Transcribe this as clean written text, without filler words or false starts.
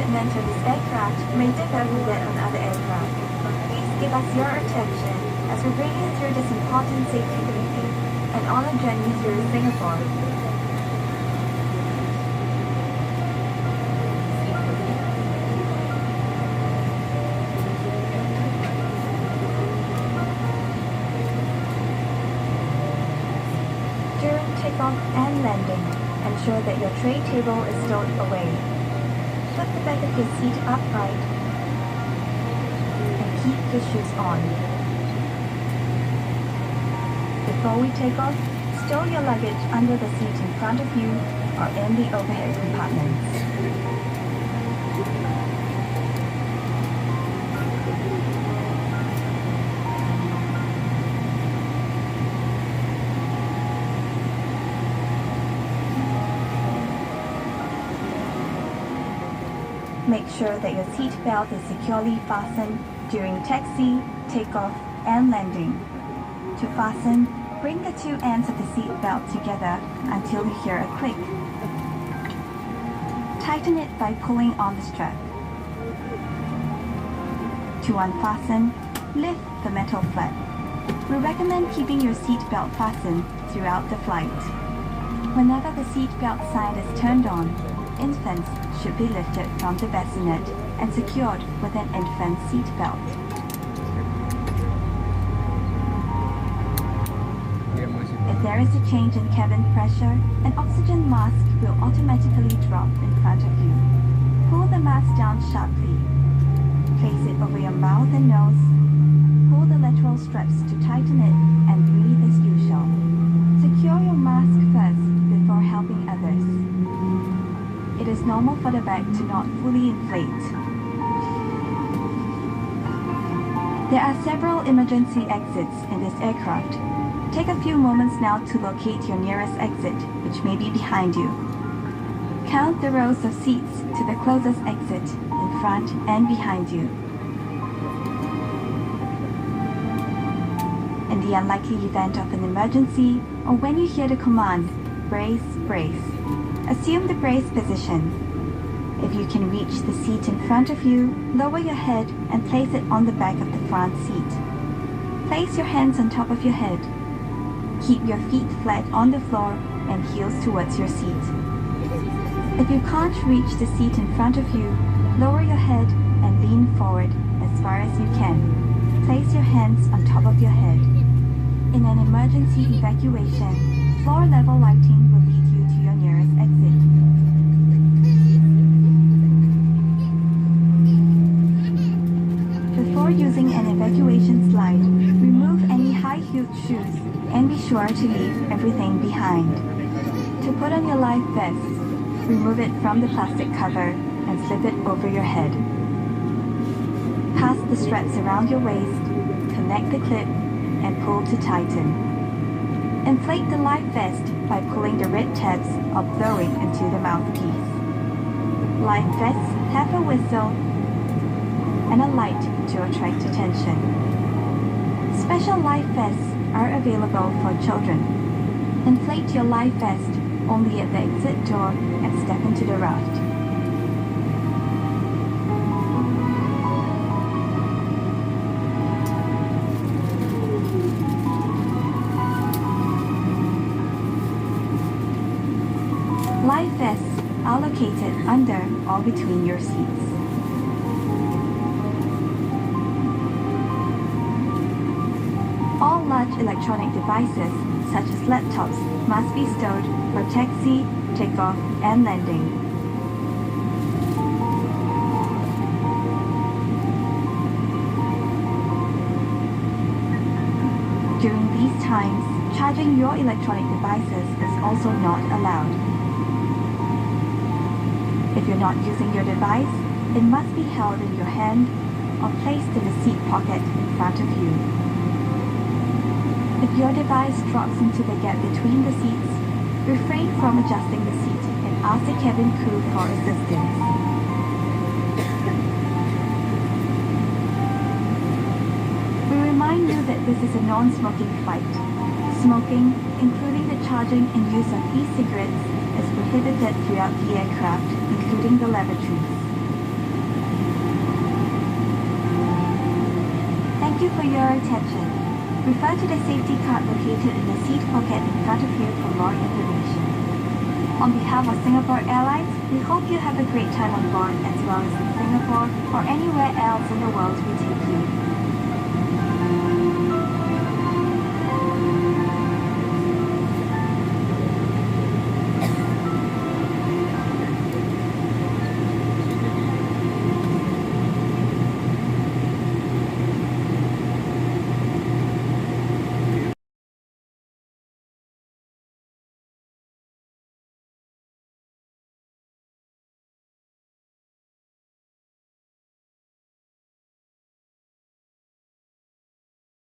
equipment on this aircraft may differ from that on other aircraft. Please give us your attention as we bring you through this important safety briefing and on a journey through Singapore. During takeoff and landing, ensure that your tray table is stowed away. Flip the back of your seat upright and keep your shoes on. Before we take off, stow your luggage under the seat in front of you or in the overhead compartments. Make sure that your seat belt is securely fastened during taxi, takeoff, and landing. To fasten, bring the two ends of the seat belt together until you hear a click. Tighten it by pulling on the strap. To unfasten, lift the metal flap. We recommend keeping your seat belt fastened throughout the flight. Whenever the seat belt sign is turned on, infants should be lifted from the bassinet and secured with an infant seat belt. If there is a change in cabin pressure, an oxygen mask will automatically drop in front of you. Pull the mask down sharply. Place it over your mouth and nose. Pull the lateral straps to tighten it and breathe as usual. Secure your mask first before helping others. It is normal for the bag to not fully inflate. There are several emergency exits in this aircraft. Take a few moments now to locate your nearest exit, which may be behind you. Count the rows of seats to the closest exit in front and behind you. In the unlikely event of an emergency, or when you hear the command, brace, brace, assume the brace position. If you can reach the seat in front of you, lower your head and place it on the back of the front seat. Place your hands on top of your head. Keep your feet flat on the floor and heels towards your seat. If you can't reach the seat in front of you, lower your head and lean forward as far as you can. Place your hands on top of your head. In an emergency evacuation, floor level lighting will lead you to your nearest exit. Before using an evacuation slide, remove any high-heeled shoes and be sure to leave everything behind. To put on your life vest, remove it from the plastic cover and slip it over your head. Pass the straps around your waist, connect the clip, and pull to tighten. Inflate the life vest by pulling the red tabs or blowing into the mouthpiece. Life vests have a whistle and a light to attract attention. Special life vests are available for children. Inflate your life vest only at the exit door and step into the raft. Life vests are located under or between your seats. All large electronic devices, such as laptops, must be stowed for taxi, takeoff, and landing. During these times, charging your electronic devices is also not allowed. If you're not using your device, it must be held in your hand or placed in the seat pocket in front of you. If your device drops into the gap between the seats, refrain from adjusting the seat and ask the cabin crew for assistance. We remind you that this is a non-smoking flight. Smoking, including the charging and use of e-cigarettes, is prohibited throughout the aircraft, including the lavatories. for your attention. Refer to the safety card located in the seat pocket in front of you for more information. On behalf of Singapore Airlines, we hope you have a great time on board as well as in Singapore or anywhere else in the world we take you.